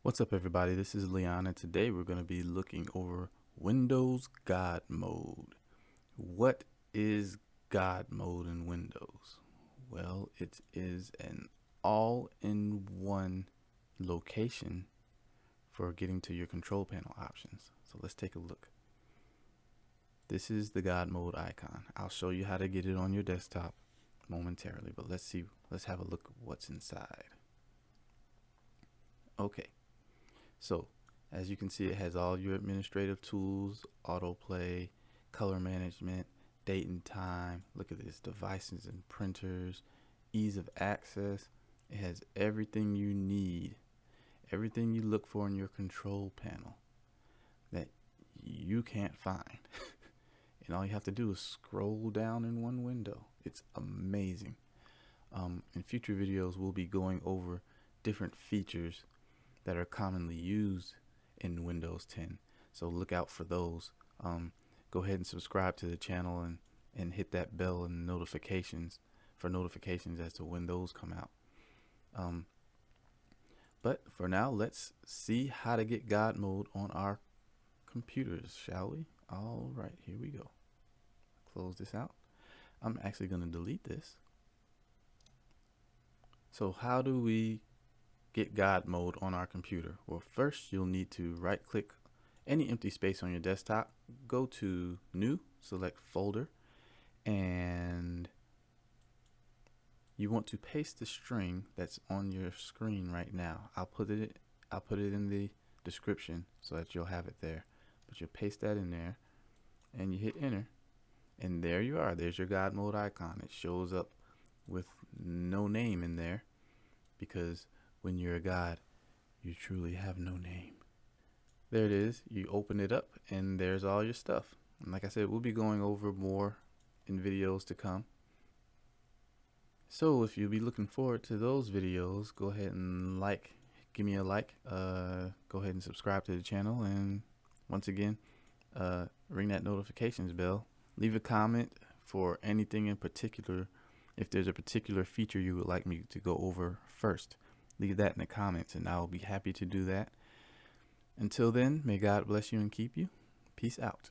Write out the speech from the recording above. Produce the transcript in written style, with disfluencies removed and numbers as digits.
What's up, everybody? This is Leon, and today we're going to be looking over Windows God Mode. What is God Mode in Windows? Well, it is an all-in-one location for getting to your control panel options. So let's take a look. This is the God Mode icon. I'll show you how to get it on your desktop momentarily, but let's have a look at what's inside. Okay. So, as you can see, it has all your administrative tools, autoplay, color management, date and time. Look at this, devices and printers, ease of access. It has everything you need, everything you look for in your control panel that you can't find. And all you have to do is scroll down in one window. It's amazing. In future videos, we'll be going over different features that are commonly used in Windows 10. So look out for those. Go ahead and subscribe to the channel and hit that bell and notifications for notifications as to when those come out. But for now, let's see how to get God Mode on our computers, shall we? All right, here we go. Close this out. I'm actually going to delete this. So how do we get God Mode on our computer? Well, first you'll need to right click any empty space on your desktop, go to New, select Folder, and you want to paste the string that's on your screen right now. I'll put it in the description so that you'll have it there. But you'll paste that in there and you hit enter, and there you are. There's your God Mode icon. It shows up with no name in there because when you're a god, you truly have no name. There it is. You open it up and there's all your stuff. And like I said, we'll be going over more in videos to come. So if you'll be looking forward to those videos, go ahead and give me a like, go ahead and subscribe to the channel, and once again, ring that notifications bell. Leave a comment for anything in particular. If there's a particular feature you would like me to go over first, leave that in the comments and I'll be happy to do that. Until then, may God bless you and keep you. Peace out.